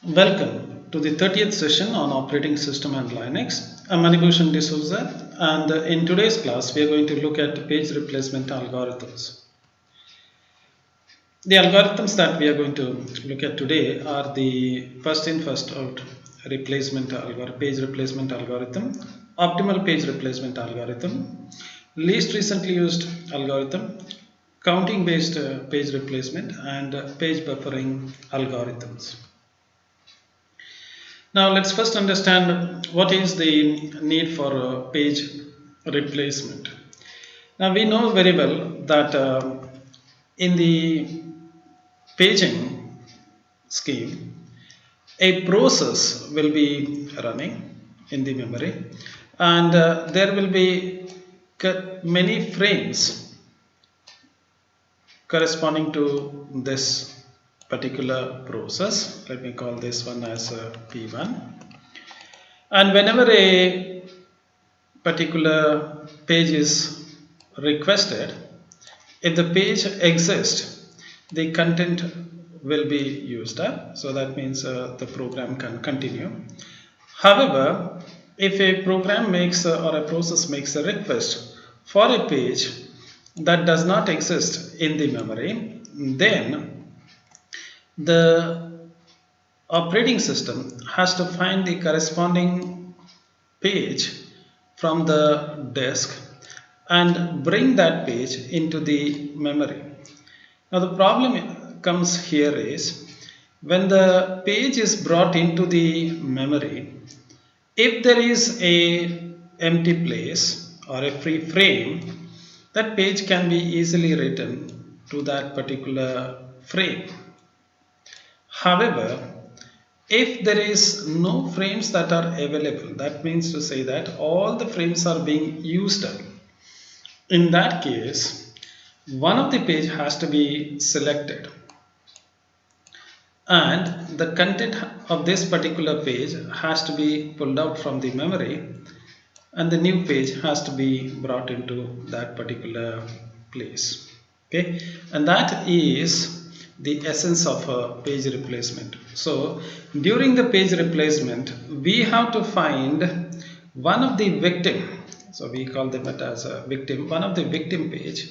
Welcome to the 30th session on operating system and Linux. I'm Manibhushan D'Souza, and in today's class we are going to look at page replacement algorithms. The algorithms that we are going to look at today are the first in first out page replacement algorithm, optimal page replacement algorithm, least recently used algorithm, counting based page replacement, and page buffering algorithms. Now let's first understand what is the need for page replacement. Now we know very well that in the paging scheme, a process will be running in the memory, and there will be many frames corresponding to this particular process. Let me call this one as P1. And whenever a particular page is requested, if the page exists, the content will be used up. So that means the program can continue. However, if a program makes or a process makes a request for a page that does not exist in the memory, then the operating system has to find the corresponding page from the disk and bring that page into the memory. Now the problem comes here is when the page is brought into the memory, if there is a empty place or a free frame, that page can be easily written to that particular frame. However, if there is no frames that are available, that means to say that all the frames are being used up. In that case, one of the page has to be selected, and the content of this particular page has to be pulled out from the memory, and the new page has to be brought into that particular place. Okay, and that is the essence of a page replacement. So during the page replacement, we have to find one of the victim, so we call them as a victim, one of the victim page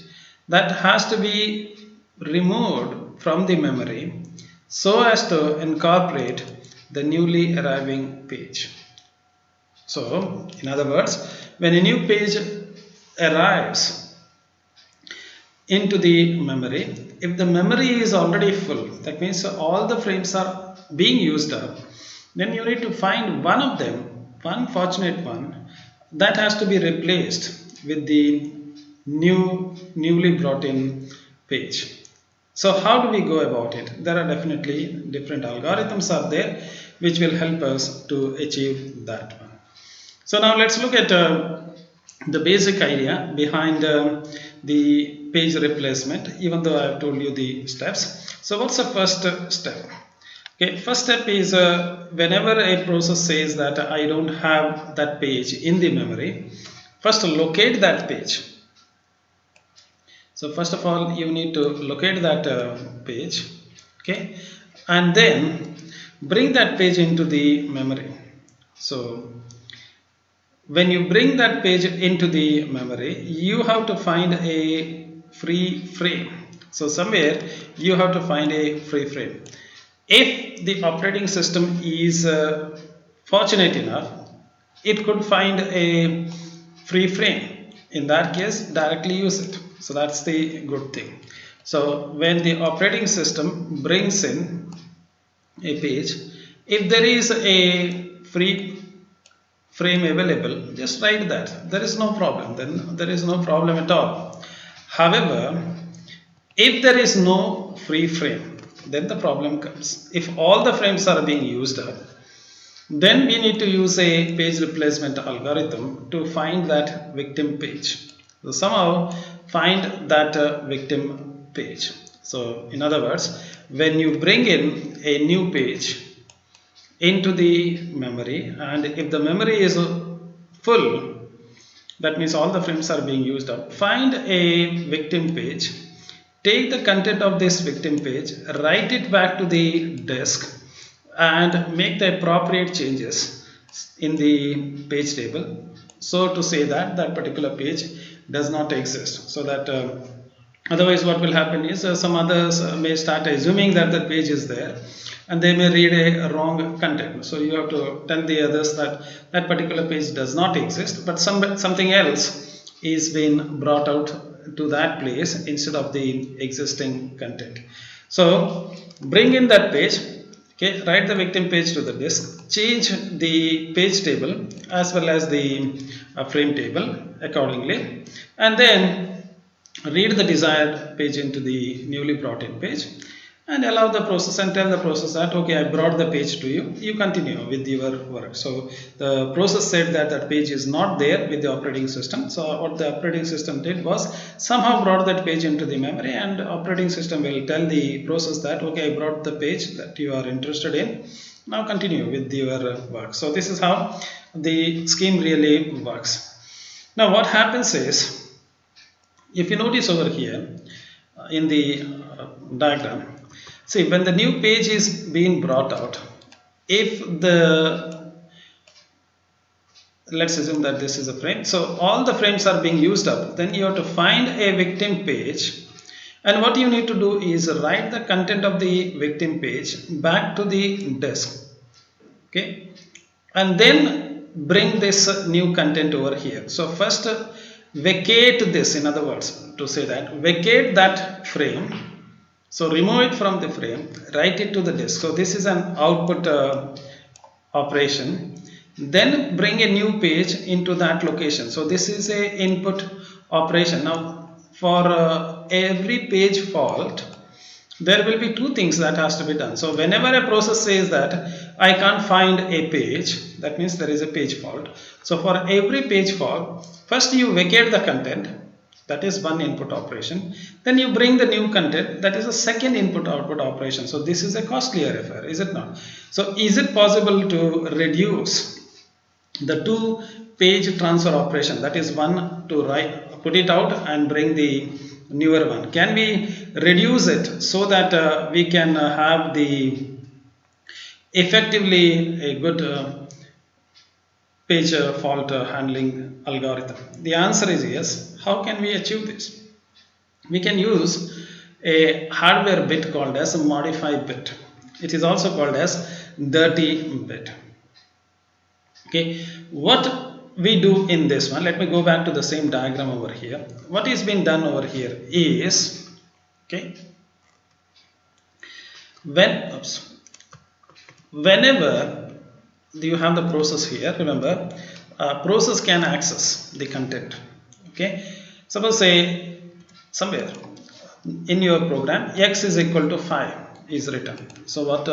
that has to be removed from the memory so as to incorporate the newly arriving page. So in other words, when a new page arrives into the memory, if the memory is already full, that means all the frames are being used up, then you need to find one of them, one fortunate one, that has to be replaced with the newly brought in page. So how do we go about it? There are definitely different algorithms are there which will help us to achieve that one. So now let's look at the basic idea behind the page replacement, even though I have told you the steps. So what's the first step? Okay, first step is whenever a process says that I don't have that page in the memory, first locate that page. So first of all, you need to locate that page, okay, and then bring that page into the memory. So when you bring that page into the memory, you have to find a free frame. So somewhere you have to find a free frame. If the operating system is fortunate enough, it could find a free frame. In that case, directly use it. So that's the good thing. So when the operating system brings in a page, if there is a free frame available, just write that. There is no problem. Then there is no problem at all. However, if there is no free frame, then the problem comes. If all the frames are being used up, then we need to use a page replacement algorithm to find that victim page. So somehow find that victim page. So in other words, when you bring in a new page into the memory, and if the memory is full, that means all the frames are being used up, find a victim page, take the content of this victim page, write it back to the disk, and make the appropriate changes in the page table, so to say that that particular page does not exist, so that otherwise what will happen is some others may start assuming that the page is there and they may read a wrong content. So you have to tell the others that that particular page does not exist, but something else is being brought out to that place instead of the existing content. So bring in that page. Okay, write the victim page to the disk, change the page table as well as the frame table accordingly, and then read the desired page into the newly brought in page, and allow the process and tell the process that okay, I brought the page to you, you continue with your work. So the process said that that page is not there with the operating system, so what the operating system did was somehow brought that page into the memory, and operating system will tell the process that okay, I brought the page that you are interested in, now continue with your work. So this is how the scheme really works. Now what happens is, if you notice over here in the diagram, see when the new page is being brought out, if the, let's assume that this is a frame, so all the frames are being used up, then you have to find a victim page, and what you need to do is write the content of the victim page back to the disk, okay, and then bring this new content over here. So first vacate this, in other words to say that vacate that frame, so remove it from the frame, write it to the disk. So this is an output operation. Then bring a new page into that location. So this is a input operation. Now for every page fault, there will be two things that has to be done. So whenever a process says that I can't find a page, that means there is a page fault. So for every page fault, first you vacate the content, that is one input operation, then you bring the new content, that is a second input output operation. So this is a costlier affair, is it not? So is it possible to reduce the two page transfer operation, that is one to write, put it out and bring the newer one, can we reduce it so that we can have the effectively a good page fault handling algorithm? The answer is yes. How can we achieve this? We can use a hardware bit called as a modify bit. It is also called as dirty bit. Okay, what we do in this one, let me go back to the same diagram over here. What is being done over here is, okay, whenever you have the process here, remember process can access the content. Okay, suppose say somewhere in your program x is equal to 5 is written. So what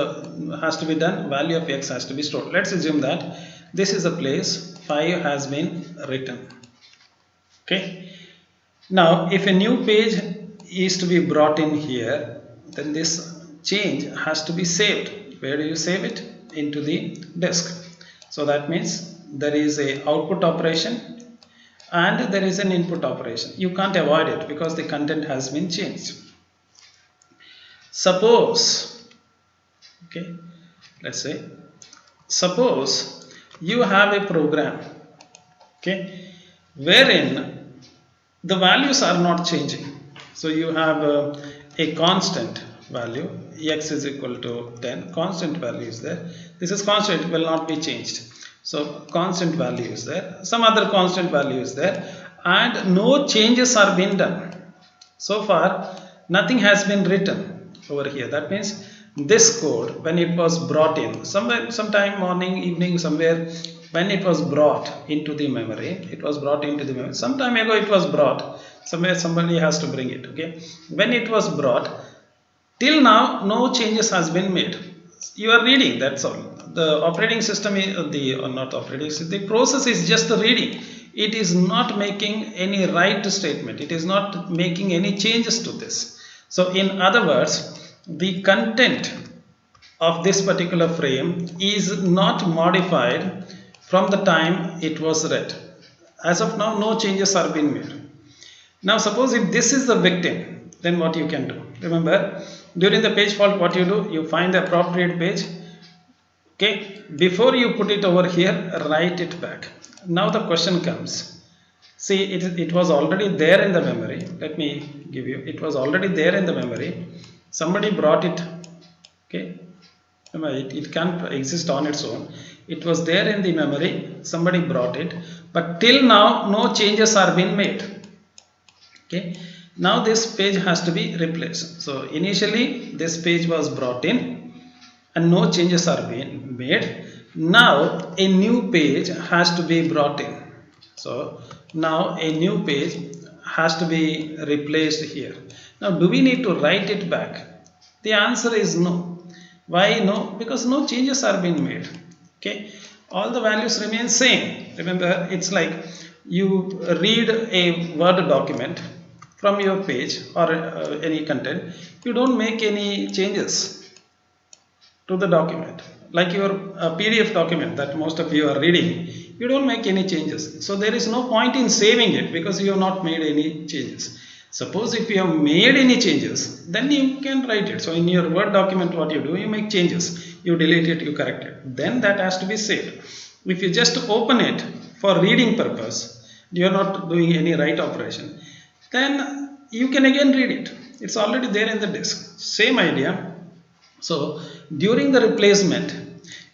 has to be done? Value of x has to be stored. Let's assume that this is a place 5 has been written. Okay, now if a new page is to be brought in here, then this change has to be saved. Where do you save it? Into the disk. So that means there is a output operation and there is an input operation. You can't avoid it because the content has been changed. Suppose, okay, let's say suppose you have a program, okay, wherein the values are not changing. So you have a constant value, x is equal to 10, constant value is there. This is constant, it will not be changed. So constant value is there, some other constant value is there, and no changes are being done. So far nothing has been written over here. That means this code, when it was brought in sometime morning, evening, somewhere, when it was brought into the memory, some time ago it was brought, somewhere somebody has to bring it. Okay, when it was brought, till now no changes has been made. You are reading, that's all. The operating system is the process is just the reading. It is not making any write statement. It is not making any changes to this. So in other words, the content of this particular frame is not modified from the time it was read. As of now, no changes are being made. Now suppose if this is the victim, then what you can do? Remember, during the page fault, what you do? You find the appropriate page, Okay, before you put it over here, write it back. Now the question comes. See, it was already there in the memory. Let me give you. It was already there in the memory. Somebody brought it. Okay, it can't exist on its own. It was there in the memory. Somebody brought it, but till now, no changes are being made. Okay, now this page has to be replaced. So initially, this page was brought in and no changes are being made. Now a new page has to be brought in. So now a new page has to be replaced here. Now do we need to write it back? The answer is no. Why no? Because no changes are being made. Okay, all the values remain same. Remember, it's like you read a Word document from your page or any content. You don't make any changes to the document, like your PDF document that most of you are reading. You don't make any changes, so there is no point in saving it because you have not made any changes. Suppose if you have made any changes, then you can write it. So in your Word document, what you do, you make changes, you delete it, you correct it, then that has to be saved. If you just open it for reading purpose, you are not doing any write operation, then you can again read it. It's already there in the disk. Same idea. So during the replacement,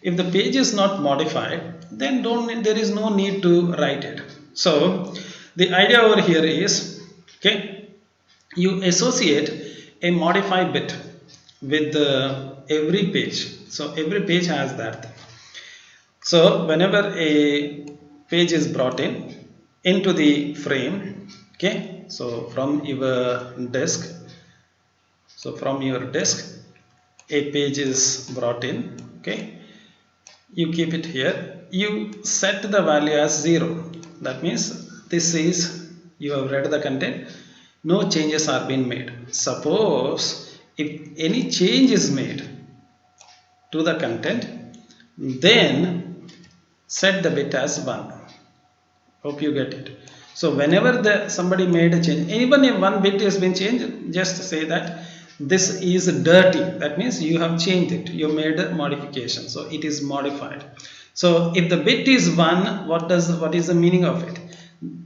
if the page is not modified, then there is no need to write it. So the idea over here is, okay, you associate a modify bit with every page. So every page has that thing. So whenever a page is brought into the frame, okay, so from your disk, a page is brought in, okay, you keep it here, you set the value as 0. That means this is, you have read the content, no changes are being made. Suppose if any change is made to the content, then set the bit as 1. Hope you get it. So whenever somebody made a change, even if one bit has been changed, just say that this is dirty. That means you have changed it, you made a modification, so it is modified. So if the bit is 1, what is the meaning of it?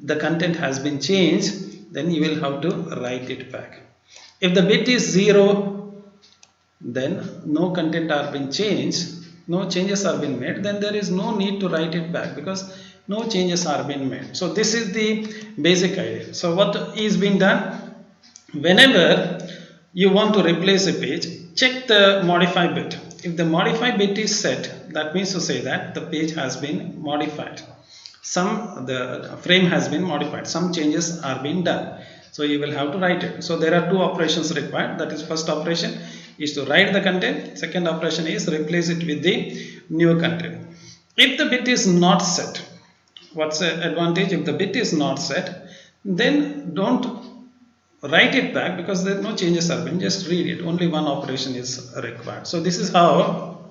The content has been changed, then you will have to write it back. If the bit is 0, then no content are been changed, no changes are been made, then there is no need to write it back because no changes are being made. So this is the basic idea. So what is being done? Whenever you want to replace a page, check the modify bit. If the modify bit is set, that means to say that the page has been modified. The frame has been modified. Some changes are being done. So you will have to write it. So there are two operations required. That is, first operation is to write the content. Second operation is replace it with the new content. If the bit is not set, what's the advantage? If the bit is not set, then don't write it back because there no changes are being, just read it. Only one operation is required. So this is how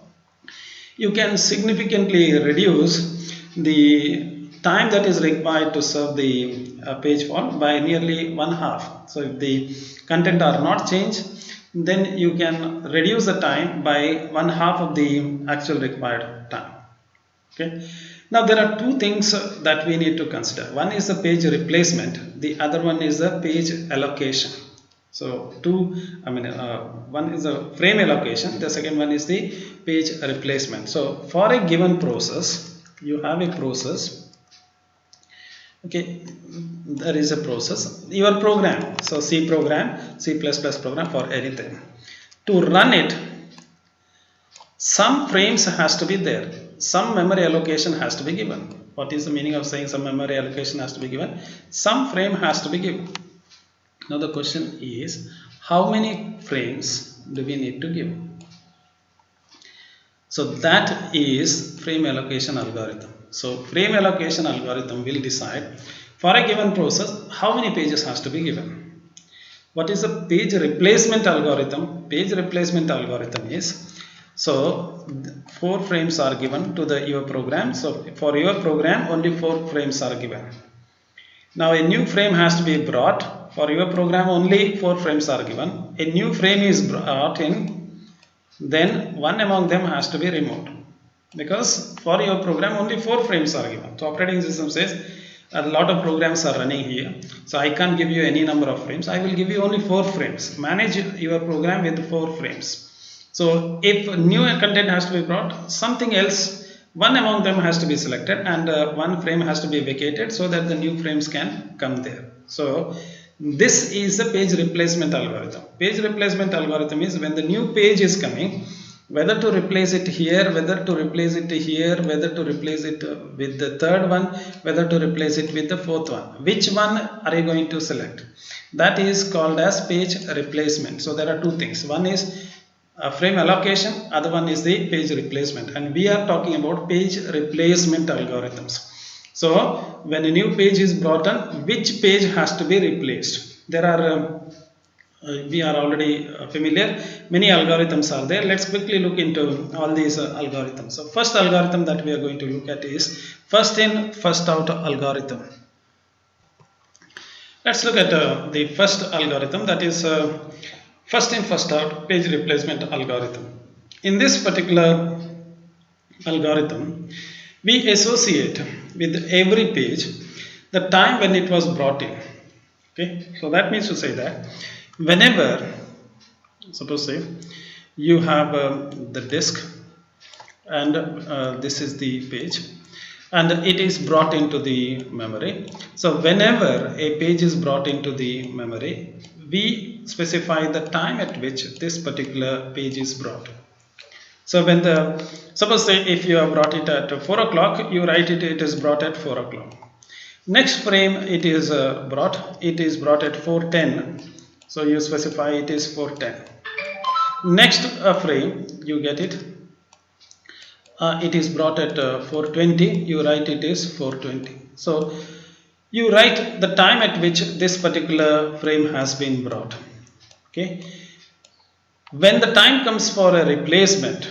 you can significantly reduce the time that is required to serve the page fault by nearly 1/2. So if the content are not changed, then you can reduce the time by 1/2 of the actual required time. Okay. Now there are two things that we need to consider. One is the page replacement. The other one is the page allocation. So one is the frame allocation. The second one is the page replacement. So for a given process, you have a process. Okay, there is a process. Your program. So C program, C++ program for anything. To run it, some frames has to be there. Some memory allocation has to be given. What is the meaning of saying some memory allocation has to be given? Some frame has to be given. Now the question is, how many frames do we need to give? So that is frame allocation algorithm. So frame allocation algorithm will decide for a given process how many pages has to be given. What is the page replacement algorithm? Page replacement algorithm is, so 4 frames are given to your program. So for your program, only 4 frames are given. Now a new frame has to be brought. For your program, only 4 frames are given. A new frame is brought in, then one among them has to be removed. because for your program only 4 frames are given. So operating system says a lot of programs are running here, so I can't give you any number of frames. I will give you only 4 frames. Manage your program with 4 frames. So if new content has to be brought, something else, one among them has to be selected, and one frame has to be vacated so that the new frames can come there. So this is the page replacement algorithm. Page replacement algorithm is when the new page is coming, whether to replace it here, whether to replace it here, whether to replace it with the third one, whether to replace it with the fourth one. Which one are you going to select? That is called as page replacement. So there are two things. One is frame allocation, other one is the page replacement, and we are talking about page replacement algorithms. So when a new page is brought on, which page has to be replaced? There are we are already familiar, many algorithms are there. Let's quickly look into all these algorithms. So first algorithm that we are going to look at is first in first out algorithm. Let's look at the first algorithm, that is first in first out page replacement algorithm. In this particular algorithm, we associate with every page the time when it was brought in. Okay, so that means to say that whenever, suppose say you have the disk, and this is the page, and it is brought into the memory. So whenever a page is brought into the memory, we specify the time at which this particular page is brought. So when the, suppose say if you have brought it at 4 o'clock, you write it is brought at 4 o'clock. Next frame it is brought at 4:10, so you specify it is 4:10. Next frame you get it, it is brought at 4:20, you write it is 4:20. So you write the time at which this particular frame has been brought. Okay, when the time comes for a replacement,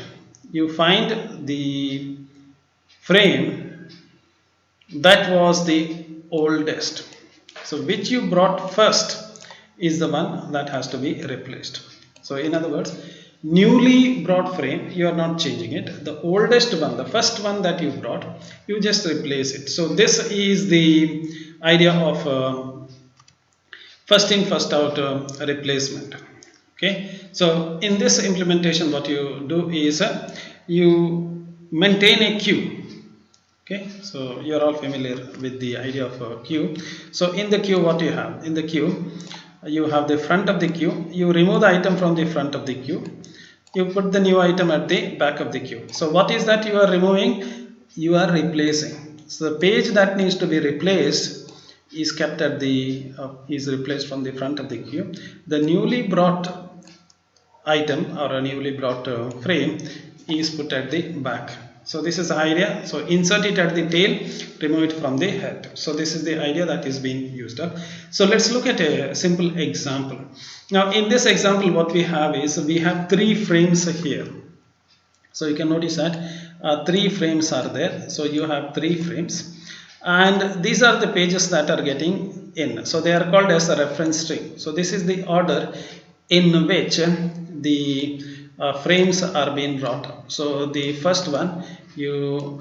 you find the frame that was the oldest, so which you brought first is the one that has to be replaced. So in other words, newly brought frame, you are not changing it. The oldest one, the first one that you brought, you just replace it. So this is the idea of first in first out replacement. Okay, so in this implementation what you do is you maintain a queue. Okay, so you are all familiar with the idea of a queue. So in the queue, what you have? In the queue, you have the front of the queue. You remove the item from the front of the queue. You put the new item at the back of the queue. So what is that you are removing? You are replacing. So the page that needs to be replaced is kept at the is replaced from the front of the queue. The newly brought item or a newly brought frame is put at the back. So this is the idea. So insert it at the tail, remove it from the head. So this is the idea that is being used up. So let's look at a simple example. Now in this example what we have is we have 3 frames here. So you can notice that 3 frames are there. So you have 3 frames, and these are the pages that are getting in. So they are called as a reference string. So this is the order in which the frames are being brought up. So the first one, you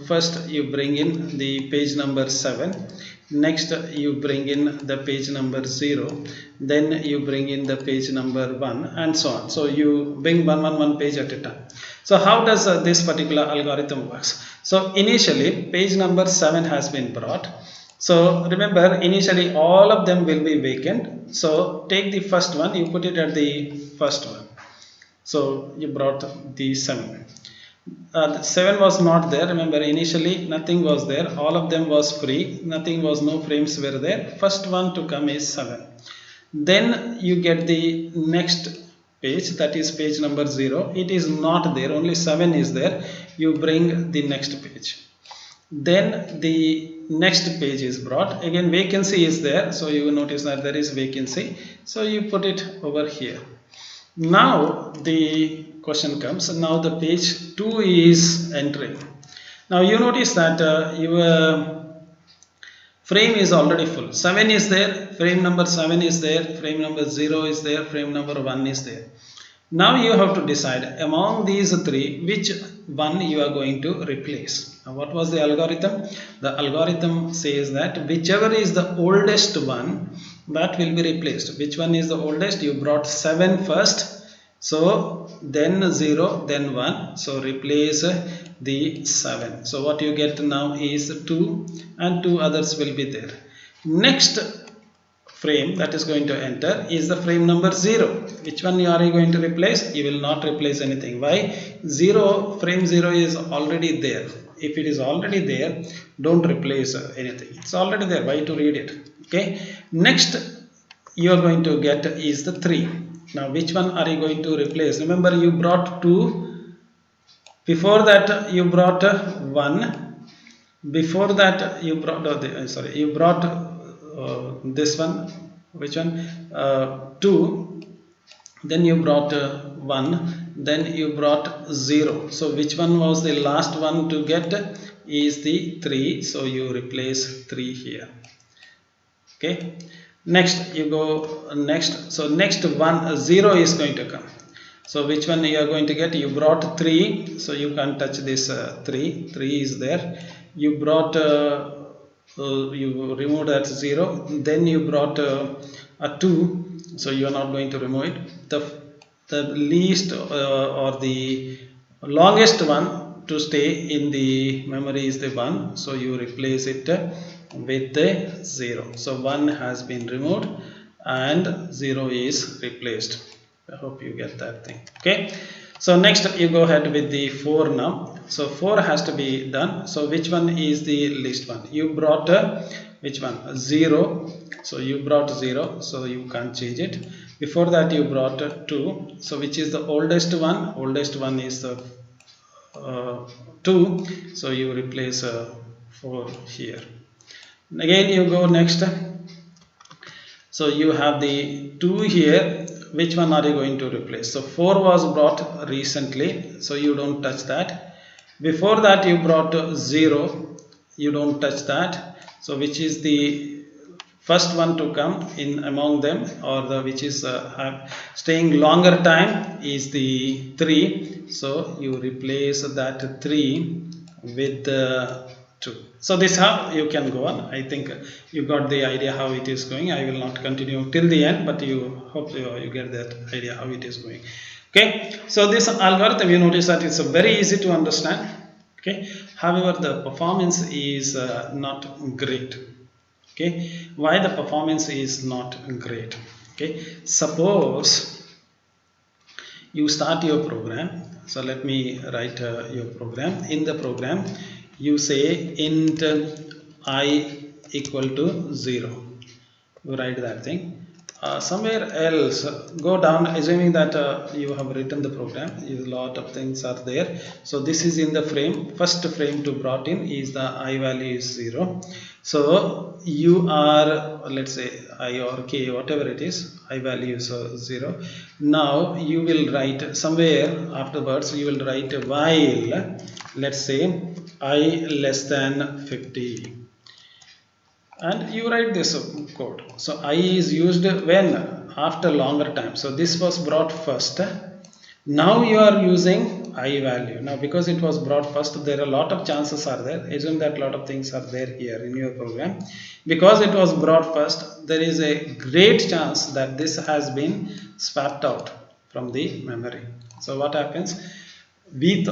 bring in the page number 7, next you bring in the page number 0, then you bring in the page number 1, and so on. So you bring one page at a time. So how does this particular algorithm works? So initially page number 7 has been brought. So remember, initially all of them will be vacant. So take the first one, you put it at the first one. So you brought the 7. The 7 was not there. Remember, initially nothing was there. All of them was free. Nothing was, no frames were there. First one to come is 7. Then you get the next page, that is page number 0. It is not there. Only 7 is there. You bring the next page. Then the next page is brought. Again, vacancy is there. So you notice that there is vacancy. So you put it over here. Now the question comes, now the page 2 is entering. Now you notice that your frame is already full. 7 is there, frame number 7 is there, frame number 0 is there, frame number 1 is there. Now you have to decide among these 3 which 1 you are going to replace. Now what was the algorithm? The algorithm says that whichever is the oldest one, that will be replaced. Which one is the oldest? You brought 7 first, so then 0, then 1, so replace the 7. So what you get now is 2 and 2 others will be there. Next frame that is going to enter is the frame number 0. Which one are you going to replace? You will not replace anything. Why? 0, frame 0 is already there. If it is already there, don't replace anything. It's already there. Why to read it? Okay. Next you are going to get is the 3. Now which one are you going to replace? Remember, you brought 2. Before that you brought 1. Before that you brought you brought this one. Which one? 2. Then you brought 1. Then you brought 0. So which one was the last one to get? Is the 3. So you replace 3 here. Okay. Next you go next. So next one 0 is going to come. So which one you are going to get? You brought 3. So you can't touch this 3. 3 is there. You brought you removed that 0. Then you brought a 2. So you are not going to remove it. The least or the longest one to stay in the memory is the 1. So you replace it with the 0. So 1 has been removed and 0 is replaced. I hope you get that thing. Okay. So next you go ahead with the 4 now. So 4 has to be done. So which one is the least one? You brought which one? 0. So you brought 0. So you can't change it. Before that you brought 2. So which is the oldest one? Oldest one is the 2. So you replace 4 here. Again you go next. So you have the 2 here. Which one are you going to replace? So 4 was brought recently, so you don't touch that. Before that you brought 0, you don't touch that. So which is the first one to come in among them, or the which is staying longer time, is the 3. So you replace that 3 with the 2. So this is how you can go on. I think you got the idea how it is going. I will not continue till the end, but you hope you get that idea how it is going. Okay. So this algorithm, you notice that it's very easy to understand. Okay. However, the performance is not great. Okay. Why the performance is not great? Okay. Suppose you start your program. So let me write your program. In the program, you say int I equal to 0. You write that thing. Somewhere else, go down, assuming that you have written the program. A lot of things are there. So this is in the frame. First frame to brought in is the I value is 0. So you are, let's say I or k, whatever it is, I value is 0. Now you will write somewhere afterwards, you will write while, let's say I less than 50, and you write this code. So I is used when? After longer time. So this was brought first. Now you are using I value. Now because it was brought first, there are a lot of chances are there. Assume that a lot of things are there here in your program. Because it was brought first, there is a great chance that this has been swapped out from the memory. So what happens? We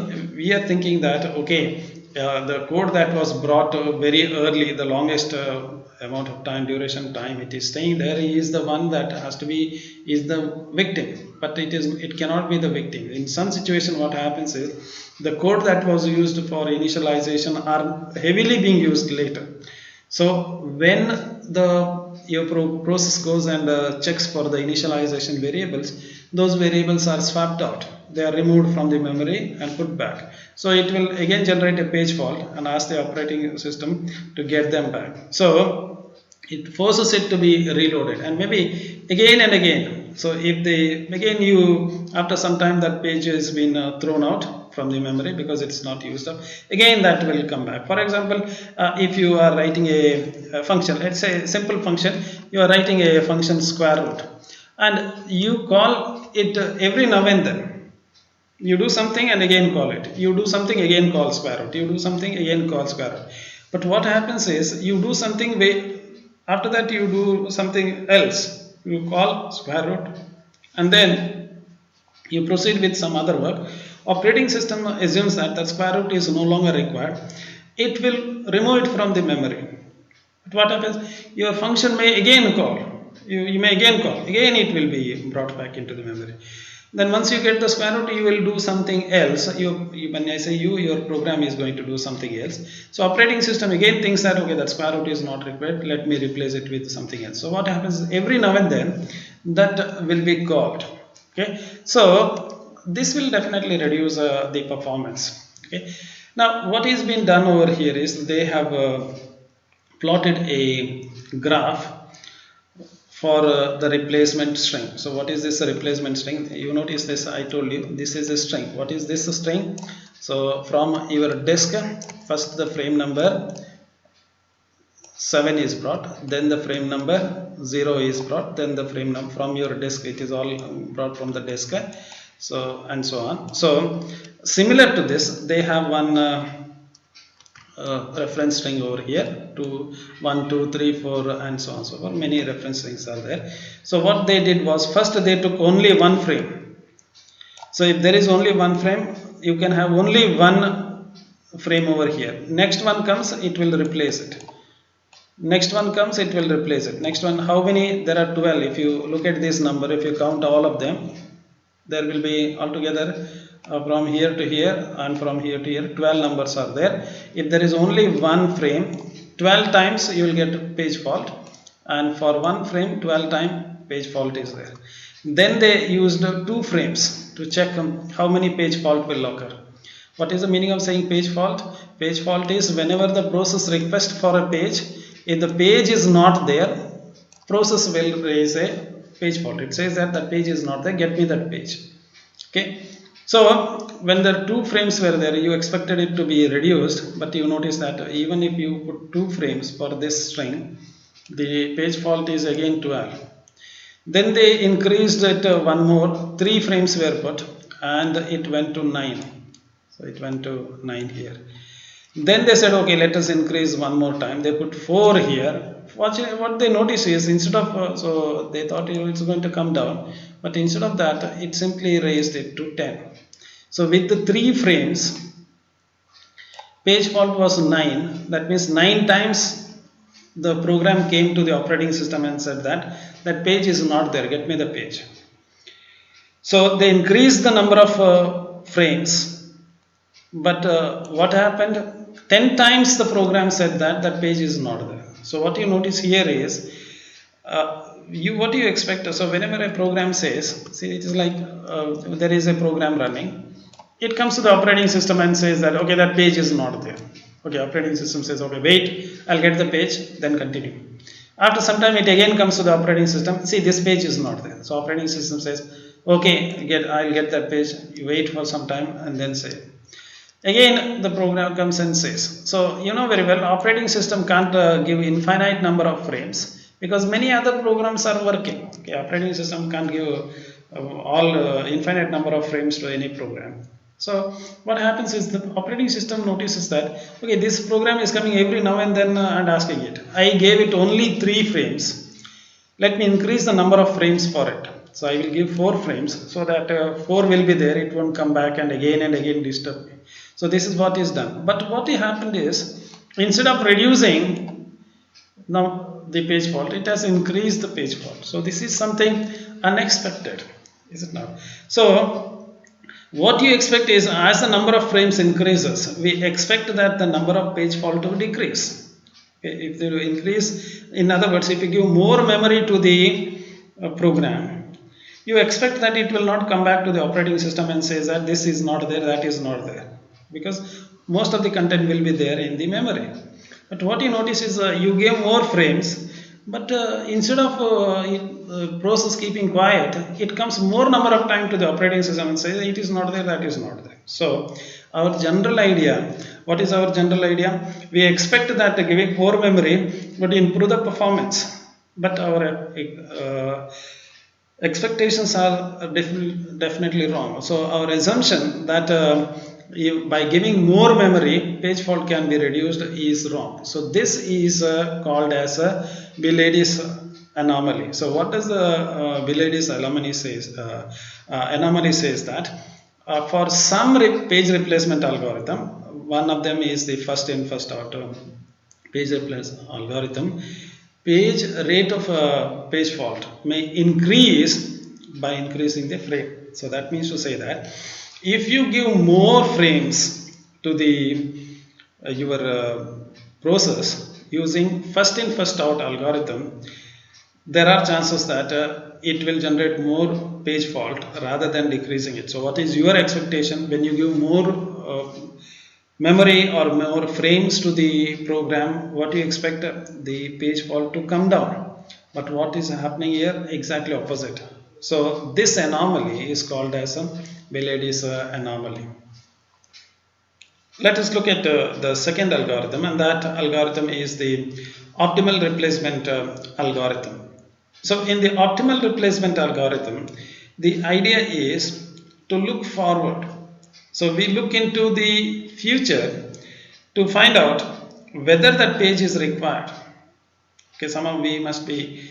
are thinking that okay, the code that was brought very early, the longest amount of time, duration time it is staying there, is the one that has to be is the victim, but it cannot be the victim. In some situation what happens is the code that was used for initialization are heavily being used later. So when your process goes and checks for the initialization variables, those variables are swapped out. They are removed from the memory and put back. So it will again generate a page fault and ask the operating system to get them back. So it forces it to be reloaded, and maybe again and again. So if again you, after some time, that page has been thrown out from the memory because it's not used up, again that will come back. For example, if you are writing a function, let's say a simple function, you are writing a function square root, and you call it every now and then. You do something and again call it. You do something, again call square root. You do something, again call square root. But what happens is you do something, after that you do something else. You call square root and then you proceed with some other work. Operating system assumes that the square root is no longer required. It will remove it from the memory. But what happens? Your function may again call. You may again call. Again it will be brought back into the memory. Then once you get the square root, you will do something else. When I say your program is going to do something else. So operating system again thinks that, okay, that square root is not required. Let me replace it with something else. So what happens is every now and then that will be called. Okay. So this will definitely reduce the performance. Okay. Now what is being done over here is they have plotted a graph for the replacement string. So what is this replacement string? You notice this, I told you this is a string. What is this string? So from your disk, first the frame number 7 is brought, then the frame number 0 is brought, then the frame number from your disk, it is all brought from the disk, so and so on. So similar to this, they have one reference string over here, 2, 1, 2, 3, 4 and so on so forth. Many reference strings are there. So what they did was, first they took only one frame. So if there is only one frame, you can have only one frame over here. Next one comes, it will replace it. Next one comes, it will replace it. Next one, how many? There are 12. If you look at this number, if you count all of them, there will be altogether from here to here and from here to here 12 numbers are there. If there is only one frame, 12 times you will get page fault, and for one frame 12 times page fault is there. Then they used 2 frames to check how many page fault will occur. What is the meaning of saying page fault? Page fault is whenever the process requests for a page, if the page is not there, process will raise a page fault. It says that the page is not there, get me that page. Okay. So when the 2 frames were there, you expected it to be reduced, but you notice that even if you put 2 frames for this string, the page fault is again 12. Then they increased it one more, 3 frames were put and it went to 9. So it went to 9 here. Then they said, okay, let us increase one more time. They put 4 here. What they notice is, instead of, so they thought it's going to come down, but instead of that, it simply raised it to 10. So with the 3 frames, page fault was 9. That means 9 times the program came to the operating system and said that page is not there, get me the page. So they increased the number of frames, but what happened? 10 times the program said that page is not there. So what you notice here is, what do you expect? So whenever a program says, see, it is like there is a program running, it comes to the operating system and says that, okay, that page is not there. Okay, operating system says, okay, wait, I'll get the page, then continue. After some time, it again comes to the operating system, see, this page is not there. So operating system says, okay, I'll get that page, you wait for some time and then say. Again, the program comes and says. So you know very well, operating system can't give infinite number of frames because many other programs are working. Okay, operating system can't give all infinite number of frames to any program. So what happens is the operating system notices that, okay, this program is coming every now and then and asking it. I gave it only 3 frames. Let me increase the number of frames for it. So I will give 4 frames so that 4 will be there. It won't come back and again disturb me. So this is what is done. But what happened is, instead of reducing now the page fault, it has increased the page fault. So this is something unexpected, is it not? So what you expect is, as the number of frames increases, we expect that the number of page fault will decrease. Okay, if they increase, in other words, if you give more memory to the program, you expect that it will not come back to the operating system and says that this is not there, that is not there, because most of the content will be there in the memory. But what you notice is you give more frames, but instead of process keeping quiet, it comes more number of time to the operating system and says it is not there, that is not there. So our general idea, what is our general idea? We expect that giving more memory would improve the performance, but our expectations are definitely wrong. So our assumption that by giving more memory, page fault can be reduced is wrong. So this is called as a Bilady's anomaly. So what does the Bilady's anomaly says that for some page replacement algorithm, one of them is the first in first out page replace algorithm, page rate of page fault may increase by increasing the frame. So that means to say that if you give more frames to the your process using first in first out algorithm, there are chances that it will generate more page fault rather than decreasing it. So what is your expectation when you give more memory or more frames to the program? What do you expect the page fault to come down? But what is happening here? Exactly opposite. So this anomaly is called as a Bilady's anomaly. Let us look at the second algorithm, and that algorithm is the optimal replacement algorithm. So in the optimal replacement algorithm, the idea is to look forward. So we look into the future to find out whether that page is required. Okay, somehow we must be,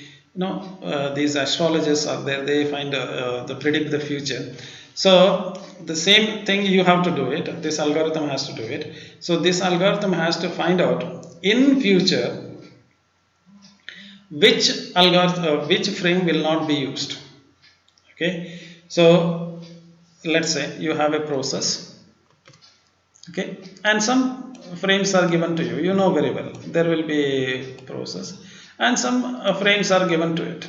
these astrologers are there, they find they predict the future. So the same thing you have to do it, this algorithm has to do it. So this algorithm has to find out in future which frame will not be used. Okay, so let's say you have a process, okay, and some frames are given to you, you know very well there will be a process and some frames are given to it.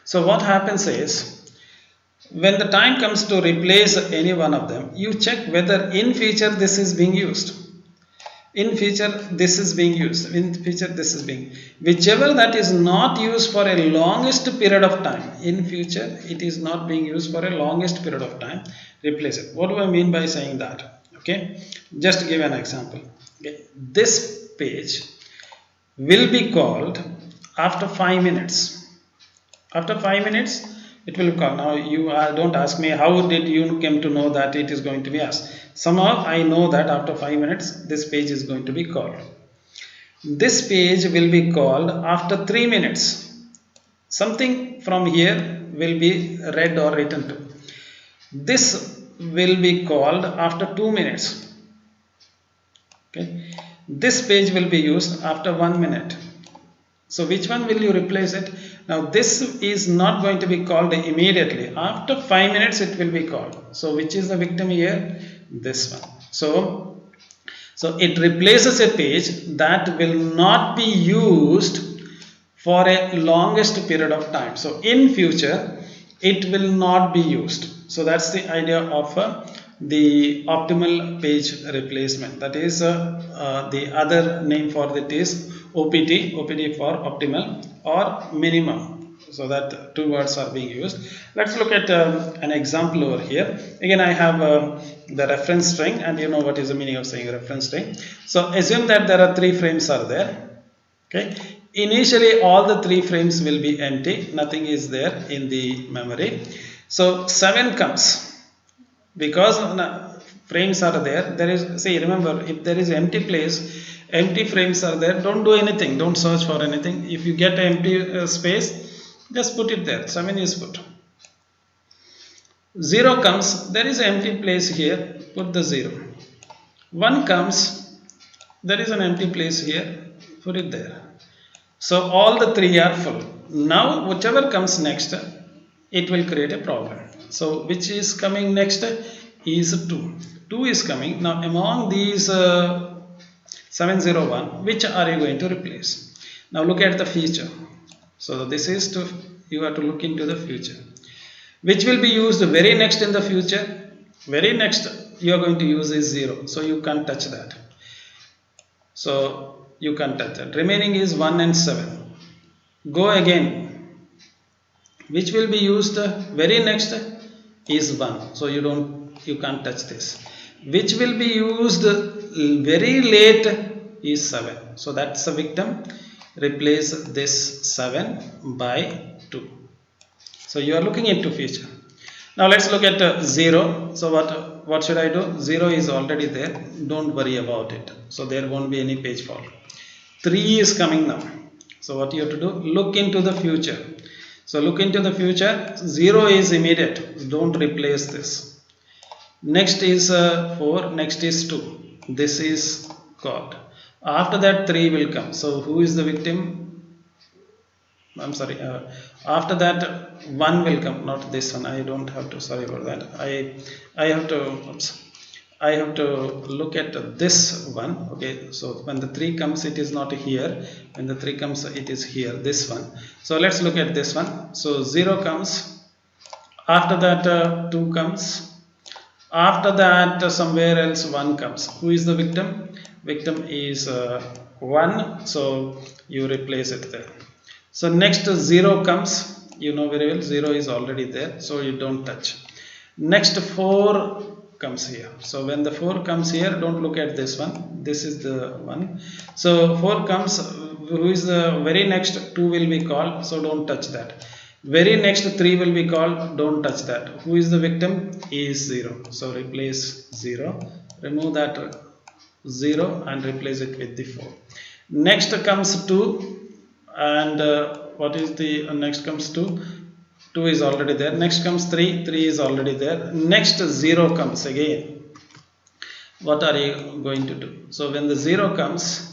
So what happens is, when the time comes to replace any one of them, you check whether in future this is being used, in future this is being used, in future this is being, whichever that is not used for a longest period of time, in future it is not being used for a longest period of time, replace it. What do I mean by saying that? Okay, just give an example. Okay, this page will be called after 5 minutes. After 5 minutes it will call. Now you don't ask me how did you came to know that it is going to be asked. Somehow I know that after 5 minutes this page is going to be called. This page will be called after 3 minutes. Something from here will be read or written to. This will be called after 2 minutes. Okay, this page will be used after 1 minute. So which one will you replace it? Now this is not going to be called immediately. After 5 minutes it will be called. So which is the victim here? This one. So it replaces a page that will not be used for a longest period of time. So in future it will not be used. So that's the idea of the optimal page replacement. That is the other name for it is OPT, OPT for optimal or minimum. So that two words are being used. Let's look at an example over here. Again, I have the reference string, and you know what is the meaning of saying reference string. So assume that there are 3 frames are there. Okay, initially all the 3 frames will be empty, nothing is there in the memory. So 7 comes, because frames are there, there is, see, remember, if there is empty place, empty frames are there, don't do anything, don't search for anything. If you get empty space, just put it there. 7 is put. 0 comes, there is an empty place here, put the 0. 1 comes, there is an empty place here, put it there. So all the 3 are full. Now whichever comes next, it will create a problem. So which is coming next is 2. 2 is coming. Now among these 701, which are you going to replace? Now look at the future. So this is to, you have to look into the future. Which will be used very next in the future? Very next you are going to use is 0. So you can't touch that. So you can't touch that. Remaining is 1 and 7. Go again. Which will be used very next is 1. So you can't touch this. Which will be used very late is 7. So that's the victim. Replace this 7 by 2. So you are looking into future. Now let's look at 0. So what should I do? 0 is already there, don't worry about it, so there won't be any page fault. 3 is coming now, so what you have to do, look into the future. So look into the future. 0 is immediate, don't replace this. Next is 4, next is 2, this is God. After that 3 will come, so who is the victim? I'm sorry, after that 1 will come, not this one. I don't have to, sorry about that. I have to, oops, I have to look at this one. Okay, so when the 3 comes, it is not here. When the 3 comes, it is here, this one. So let's look at this one. So 0 comes, after that 2 comes, after that somewhere else 1 comes. Who is the victim? Victim is 1, so you replace it there. So next 0 comes, you know very well 0 is already there, so you don't touch. Next 4 comes here. So when the 4 comes here, don't look at this one, this is the one. So 4 comes, who is the very next? 2 will be called, so don't touch that. Very next 3 will be called, don't touch that. Who is the victim? Is 0, so replace 0, remove that 0 and replace it with the 4. Next comes 2, and what is the next comes 2? 2 is already there. Next comes 3, 3 is already there. Next 0 comes again. What are you going to do? So when the 0 comes,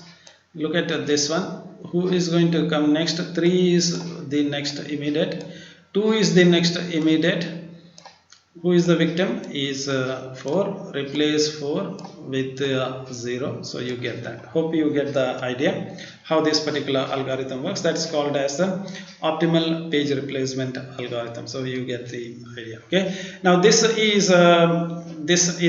look at this one. Who is going to come next? 3 is the next immediate, 2 is the next immediate. Who is the victim? Is 4, replace 4 with 0, so you get that. Hope you get the idea how this particular algorithm works. That's called as the optimal page replacement algorithm, so you get the idea. Okay, now this is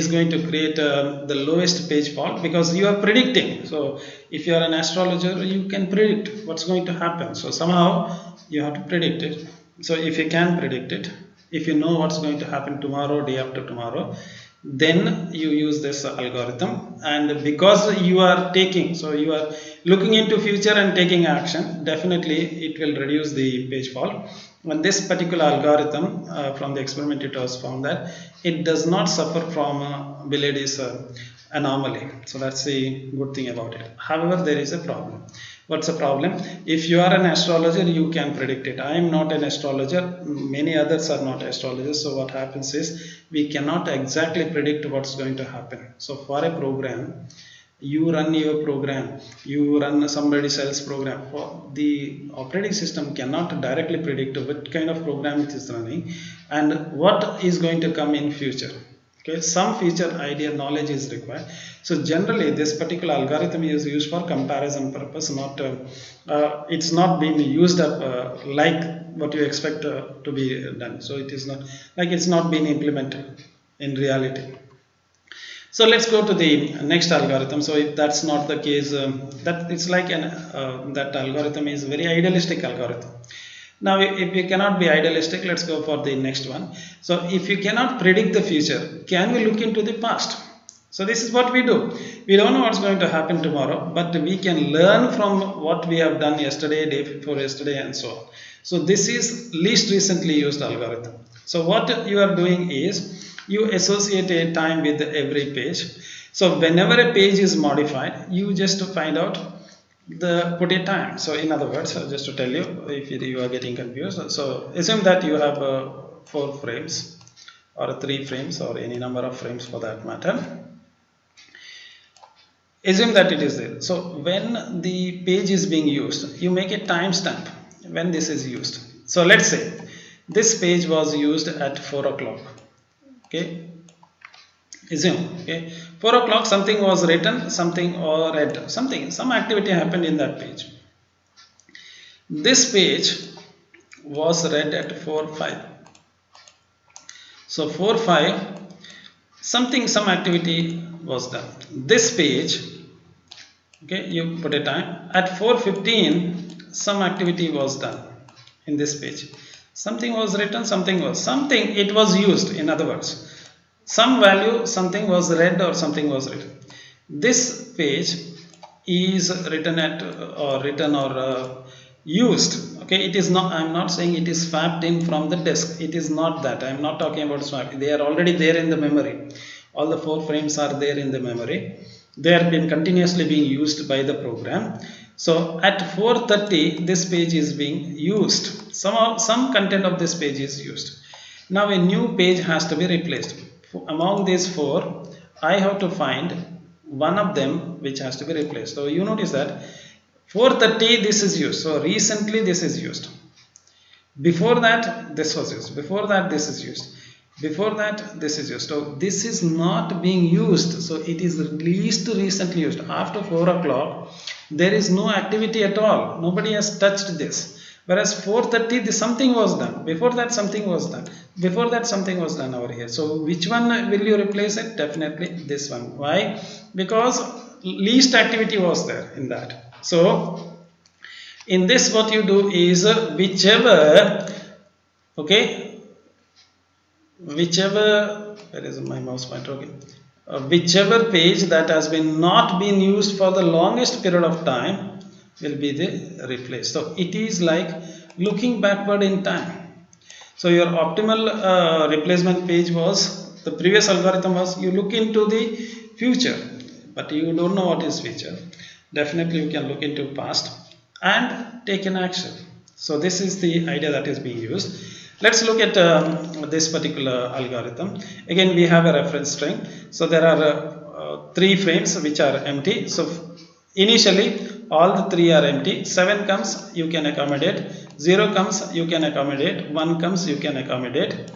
going to create the lowest page fault, because you are predicting. So if you are an astrologer, you can predict what's going to happen, so somehow you have to predict it. So if you can predict it, if you know what's going to happen tomorrow, day after tomorrow, then you use this algorithm. And because you are taking, so you are looking into future and taking action, definitely it will reduce the page fault. And this particular algorithm, from the experiment, it was found that it does not suffer from Bilady's anomaly. So that's the good thing about it. However, there is a problem. What's the problem? If you are an astrologer, you can predict it. I am not an astrologer, many others are not astrologers. So what happens is, we cannot exactly predict what's going to happen. So for a program, you run your program, you run somebody else's program. The operating system cannot directly predict what kind of program it is running and what is going to come in future. Okay, some feature idea knowledge is required. So generally this particular algorithm is used for comparison purpose, not it's not being used up like what you expect to be done. So it is not like it's not being implemented in reality. So let's go to the next algorithm. So if that's not the case, that it's like that algorithm is very idealistic algorithm. Now if you cannot be idealistic, let's go for the next one. So if you cannot predict the future, can we look into the past? So this is what we do. We don't know what's going to happen tomorrow, but we can learn from what we have done yesterday, day before yesterday, and so on. So this is least recently used algorithm. So what you are doing is, you associate a time with every page. So whenever a page is modified, you just find out put a time. So in other words, just to tell you, if you are getting confused, so assume that you have 4 frames or 3 frames or any number of frames for that matter. Assume that it is there. So when the page is being used, you make a timestamp when this is used. So let's say this page was used at 4 o'clock. Okay, assume, okay, 4 o'clock, something was written, something or read, some activity happened in that page. This page was read at 4:05. So 4:05, some activity was done. This page, okay, you put a time. At 4:15, some activity was done in this page. Something was written, it was used. In other words, some value, something was read or something was written. This page is written used. Okay, it is not, I'm not saying it is swapped in from the disk. It is not that. I'm not talking about swap. They are already there in the memory. All the 4 frames are there in the memory. They are been continuously being used by the program. So at 4:30 this page is being used. Some content of this page is used. Now a new page has to be replaced. Among these 4, I have to find one of them which has to be replaced. So you notice that 4:30 this is used. So recently this is used. Before that this was used. Before that this is used. Before that this is used. So this is not being used. So it is least recently used. After 4 o'clock there is no activity at all. Nobody has touched this. Whereas 4:30 something was done. Before that something was done. Before that something was done over here. So which one will you replace it? Definitely this one. Why? Because least activity was there in that. So in this what you do is whichever, okay, whichever, where is my mouse pointer? Okay, whichever page that has been not been used for the longest period of time will be the replaced. So it is like looking backward in time. So your optimal replacement page was, the previous algorithm was, you look into the future but you don't know what is future. Definitely you can look into past and take an action. So this is the idea that is being used. Let's look at this particular algorithm. Again we have a reference string. So there are 3 frames which are empty. So initially all the 3 are empty. 7 comes, you can accommodate. 0 comes, you can accommodate. 1 comes, you can accommodate.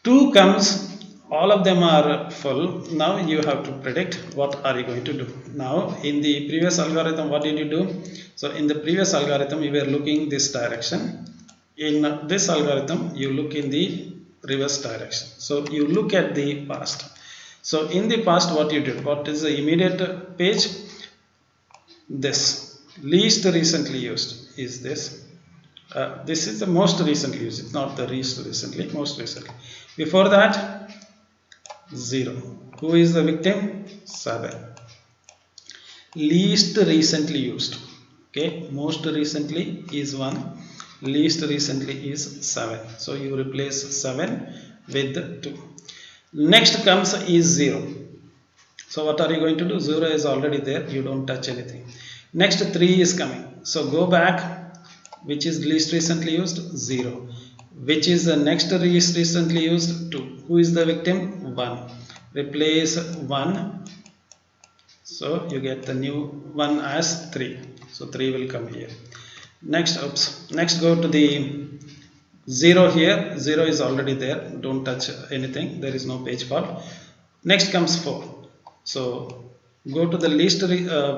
2 comes, all of them are full. Now you have to predict what are you going to do. Now in the previous algorithm what did you do? So in the previous algorithm you were looking this direction. In this algorithm you look in the reverse direction. So you look at the past. So in the past what you did? What is the immediate page? This. Least recently used is this. This is the most recently used. It's not the least recently, most recently. Before that 0. Who is the victim? 7. Least recently used. Okay, most recently is 1. Least recently is 7. So you replace 7 with 2. Next comes is 0. So what are you going to do? 0 is already there. You don't touch anything. Next 3 is coming. So go back. Which is least recently used? 0. Which is the next least recently used? 2. Who is the victim? 1. Replace 1. So you get the new one as 3. So 3 will come here. Next, next go to the 0 here. 0 is already there. Don't touch anything. There is no page fault. Next comes 4. So go to the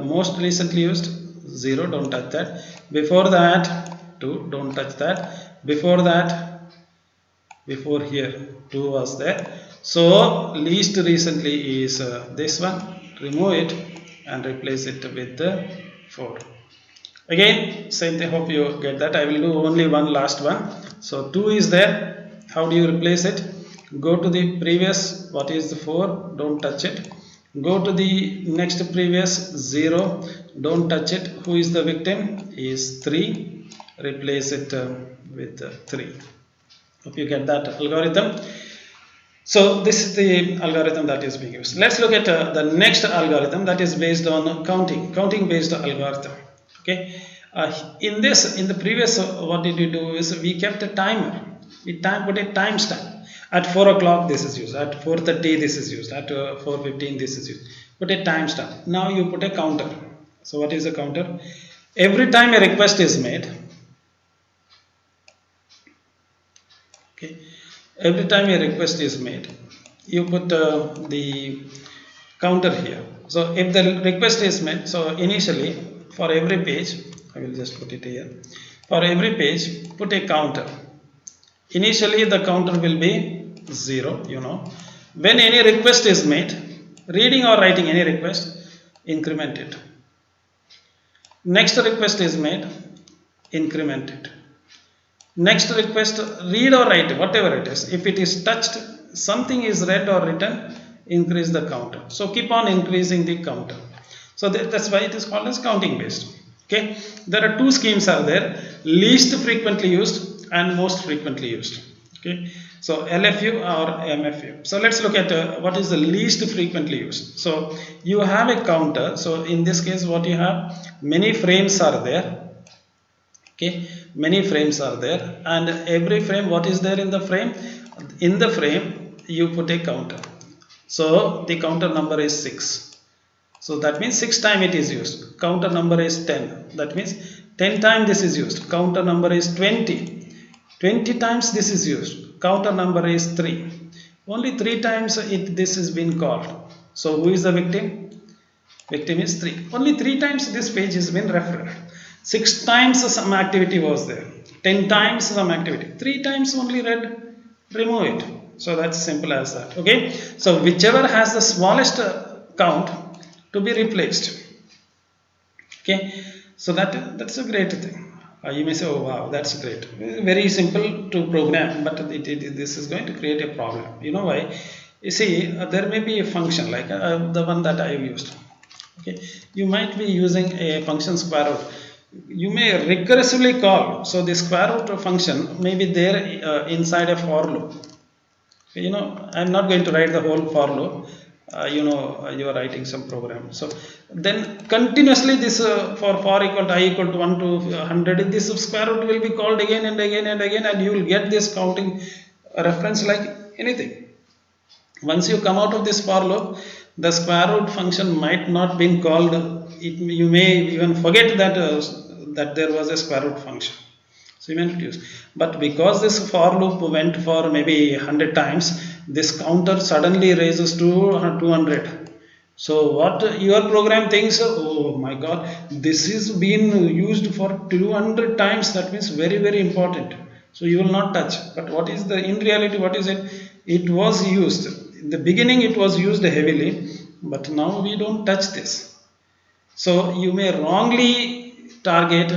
most recently used. 0. Don't touch that. Before that 2. Don't touch that. Before that, before here 2 was there. So least recently is this one. Remove it and replace it with the 4. Again same thing. Hope you get that. I will do only one last one. So 2 is there. How do you replace it? Go to the previous, what is the 4? Don't touch it. Go to the next previous 0. Don't touch it. Who is the victim? Is 3. Replace it with 3. Hope you get that algorithm. So this is the algorithm that is being used. Let's look at the next algorithm that is based on counting based algorithm. Okay, in the previous what did we do is we kept a timer. We put a timestamp. At 4 o'clock this is used, at 4:30 this is used, at 4:15 this is used. Put a timestamp. Now you put a counter. So what is a counter? Every time a request is made, okay, every time a request is made, you put the counter here. So if the request is made, so initially for every page, I will just put it here. For every page, put a counter. Initially the counter will be 0, you know. When any request is made, reading or writing any request, increment it. Next request is made, increment it. Next request, read or write, whatever it is. If it is touched, something is read or written, increase the counter. So keep on increasing the counter. So that's why it is called as counting based. Okay, there are two schemes are there: least frequently used and most frequently used. Okay, so LFU or MFU. So let's look at what is the least frequently used. So you have a counter. So in this case, what you have, many frames are there. Okay, many frames are there, and every frame, what is there in the frame? In the frame, you put a counter. So the counter number is 6. So that means 6 times it is used. Counter number is 10. That means 10 times this is used. Counter number is 20. 20 times this is used. Counter number is 3. Only 3 times this has been called. So who is the victim? Victim is 3. Only 3 times this page has been referred. 6 times some activity was there. 10 times some activity. 3 times only read, remove it. So that's simple as that. Okay. So whichever has the smallest count to be replaced. Okay. So that's a great thing. You may say, oh wow, that's great. Very simple to program, but this is going to create a problem. You know why? You see, there may be a function like the one that I have used. Okay, you might be using a function square root. You may recursively call. So the square root function may be there inside a for loop. You know, I'm not going to write the whole for loop. You are writing some program. So then continuously this for equal to I equal to 1 to 100, this square root will be called again and again and again, and you will get this counting reference like anything. Once you come out of this for loop, the square root function might not been called. You may even forget that there was a square root function. So you may not use. But because this for loop went for maybe 100 times, this counter suddenly raises to 200. So what your program thinks, oh my god, this is been used for 200 times. That means very, very important. So you will not touch. But what is the in reality? What is it? It was used. In the beginning, it was used heavily, but now we don't touch this. So you may wrongly target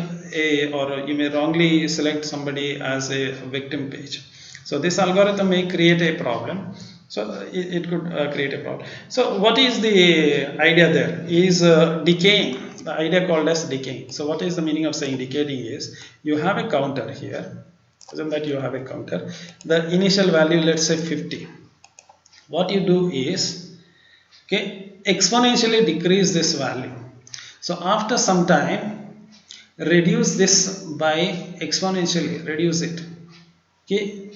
or you may wrongly select somebody as a victim page. So this algorithm may create a problem. So it could create a problem. So what is the idea there? Is decaying. The idea called as decaying. So what is the meaning of saying decaying is you have a counter here. Isn't that you have a counter? The initial value, let's say 50. What you do is, okay, exponentially decrease this value. So after some time, reduce this by exponentially, reduce it. Okay,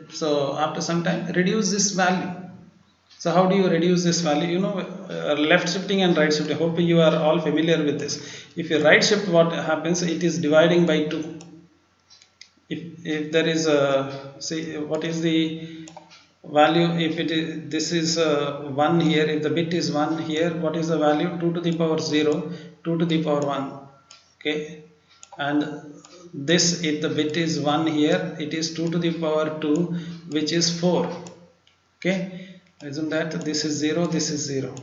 so after some time, reduce this value. So how do you reduce this value? You know, left shifting and right shifting. I hope you are all familiar with this. If you right shift, what happens? It is dividing by 2. If there is a, see, what is the value? If it is, this is 1 here, if the bit is 1 here, what is the value? 2 to the power 0, 2 to the power 1. Okay, and this, if the bit is 1 here, it is 2 to the power 2, which is 4. Okay, isn't that? This is 0, this is 0.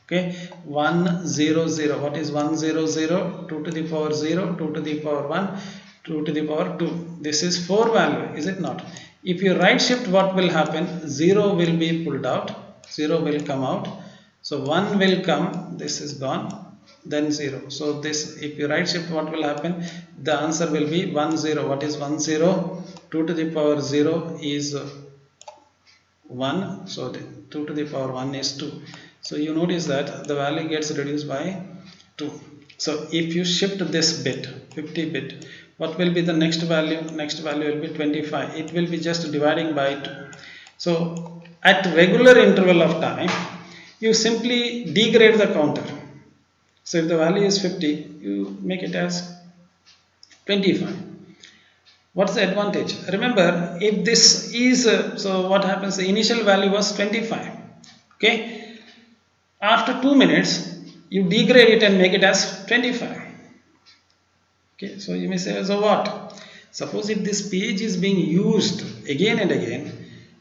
Okay, 1 0 0. What is 1 0 0? 2 to the power 0, 2 to the power 1, 2 to the power 2. This is 4 value, is it not? If you right shift, what will happen? 0 will be pulled out, 0 will come out. So 1 will come, this is gone, then 0. So this, if you right shift, what will happen? The answer will be 1 0. What is 1 0? 2 to the power 0 is 1. So 2 to the power 1 is 2. So you notice that the value gets reduced by 2. So if you shift this bit, 50 bit, what will be the next value? Next value will be 25. It will be just dividing by 2. So at regular interval of time, you simply degrade the counter. So if the value is 50, you make it as 25. What's the advantage? Remember, if this is, so what happens? The initial value was 25. Okay. After 2 minutes, you degrade it and make it as 25. Okay, so you may say, so what? Suppose if this page is being used again and again,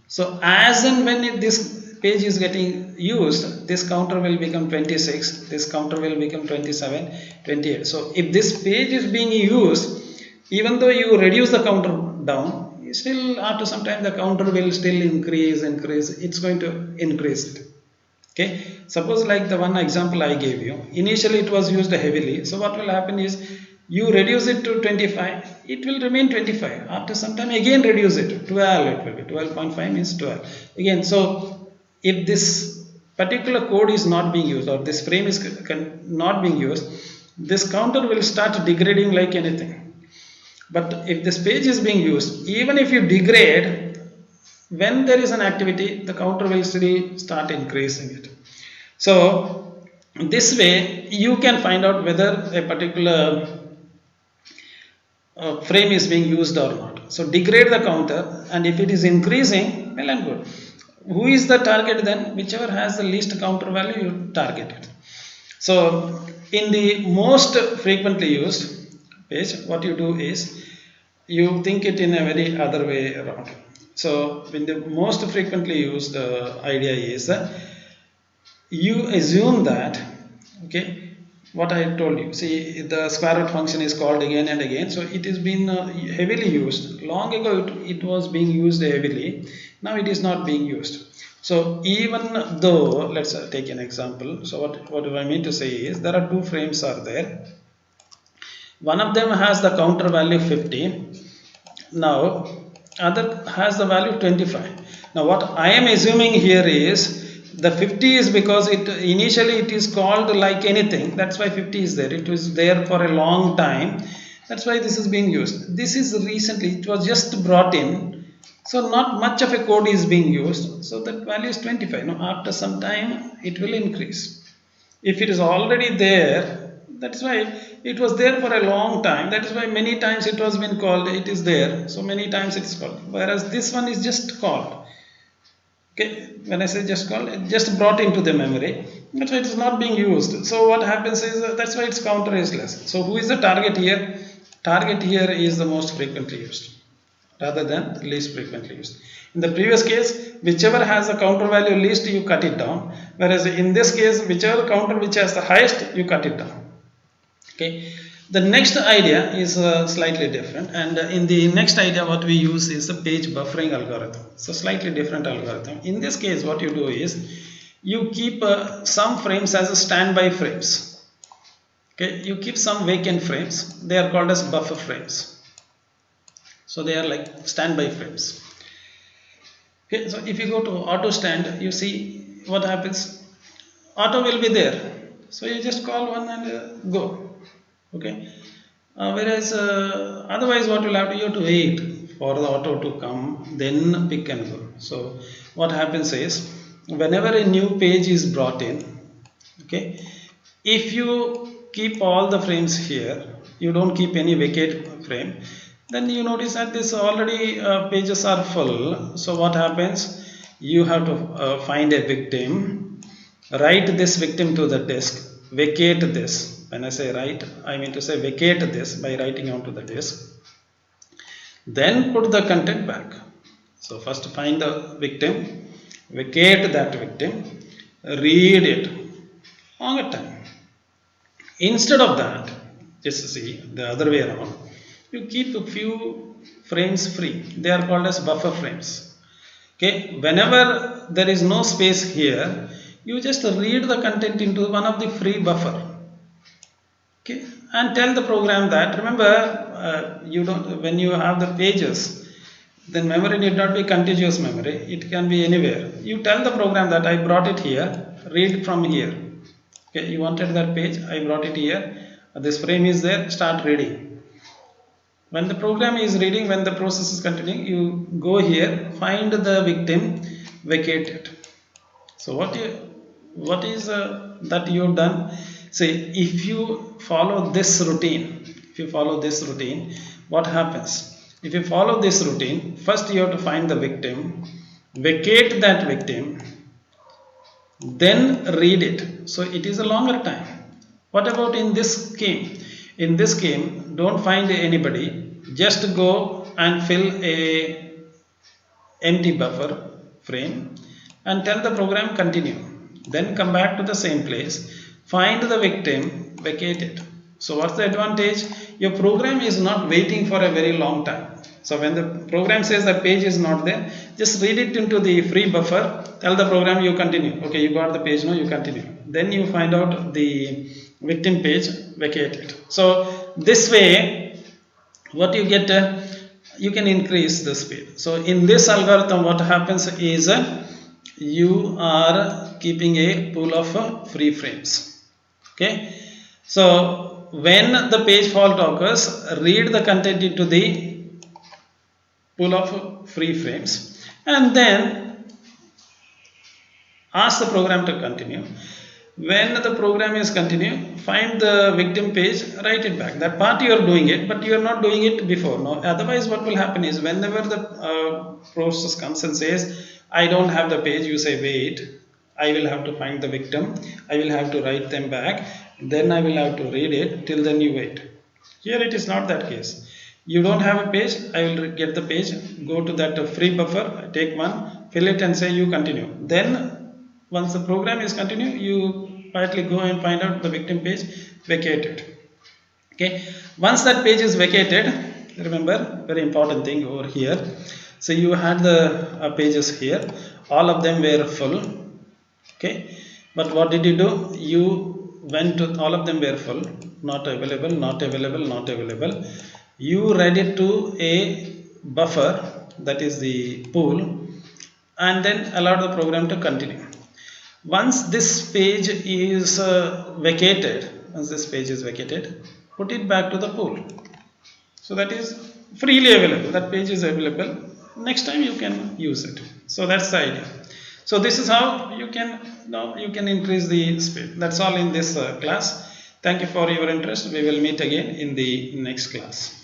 so as and when this page is getting used, this counter will become 26, this counter will become 27, 28. So if this page is being used, even though you reduce the counter down, still after some time the counter will still increase, it's going to increase it. Okay, suppose like the one example I gave you, initially it was used heavily, so what will happen is you reduce it to 25, it will remain 25. After some time again reduce it to 12, it will be 12.5 means 12 again. So if this particular code is not being used, or this frame is not being used, this counter will start degrading like anything. But if this page is being used, even if you degrade, when there is an activity, the counter will still start increasing it. So this way you can find out whether a particular frame is being used or not. So degrade the counter, and if it is increasing, well and good. Who is the target then? Whichever has the least counter value, you target it. So in the most frequently used page, what you do is you think it in a very other way around. So in the most frequently used idea is you assume that, okay, what I told you, see the square root function is called again and again, so it has been heavily used. Long ago it was being used heavily, now it is not being used. So even though, let's take an example. So what do I mean to say is, there are two frames are there. One of them has the counter value 50. Now other has the value 25. Now what I am assuming here is the 50 is because it initially it is called like anything, that's why 50 is there. It was there for a long time, that's why this is being used. This is recently, it was just brought in, so not much of a code is being used, so that value is 25. Now after some time it will increase. If it is already there, that's why it was there for a long time, that is why many times it was been called, it is there, so many times it is called. Whereas this one is just called, okay, when I say just called, it just brought into the memory, that's why it is not being used. So what happens is that's why its counter is less. So who is the target here? Target here is the most frequently used rather than least frequently used. In the previous case, whichever has a counter value least, you cut it down, whereas in this case, whichever counter which has the highest, you cut it down. Okay, the next idea is slightly different, and in the next idea what we use is the page buffering algorithm. So slightly different algorithm. In this case what you do is you keep some frames as a standby frames. Okay, you keep some vacant frames, they are called as buffer frames. So they are like standby frames. Okay, so if you go to auto stand, you see what happens. Auto will be there, so you just call one and go. Okay, whereas otherwise what will happen, you have to wait for the auto to come, then pick and go. So what happens is, whenever a new page is brought in, okay, if you keep all the frames here, you don't keep any vacant frame, then you notice that this already pages are full. So what happens, you have to find a victim, write this victim to the disk, vacate this. When I say write, I mean to say vacate this by writing onto the disk, then put the content back. So first find the victim, vacate that victim, read it longer time. Instead of that, just see the other way around, you keep a few frames free, they are called as buffer frames. Okay, whenever there is no space here, you just read the content into one of the free buffer. Okay, and tell the program that, remember, you don't, when you have the pages, then memory need not be contiguous memory, it can be anywhere. You tell the program that I brought it here, read from here. Okay, you wanted that page, I brought it here, this frame is there, start reading. When the program is reading, when the process is continuing, you go here, find the victim, vacate it. So what is that you've done? Say, if you follow this routine, what happens? If you follow this routine, first you have to find the victim, vacate that victim, then read it. So it is a longer time. What about in this scheme? In this scheme, don't find anybody, just go and fill a empty buffer frame and tell the program continue. Then come back to the same place, find the victim, vacate it. So what's the advantage? Your program is not waiting for a very long time. So when the program says that page is not there, just read it into the free buffer, tell the program you continue. Okay, you got the page now, you continue. Then you find out the victim page vacated. So this way, what you get, you can increase the speed. So in this algorithm, what happens is you are keeping a pool of free frames. Okay, so when the page fault occurs, read the content into the pool of free frames and then ask the program to continue. When the program is continue, find the victim page, write it back. That part you are doing it, but you are not doing it before. No, otherwise what will happen is whenever the process comes and says, I don't have the page, you say wait, I will have to find the victim, I will have to write them back, then I will have to read it, till then you wait. Here it is not that case. You don't have a page, I will get the page, go to that free buffer, take one, fill it and say you continue. Then once the program is continue, you quietly go and find out the victim page, vacate it. Okay, once that page is vacated, remember very important thing over here. So you had the pages here, all of them were full. Okay, but what did you do? You went to, all of them were full, not available, not available, not available. You read it to a buffer, that is the pool, and then allow the program to continue. Once this page is vacated, put it back to the pool. So that is freely available. That page is available. Next time you can use it. So that's the idea. So this is how you can increase the speed. That's all in this class. Thank you for your interest. We will meet again in the next class.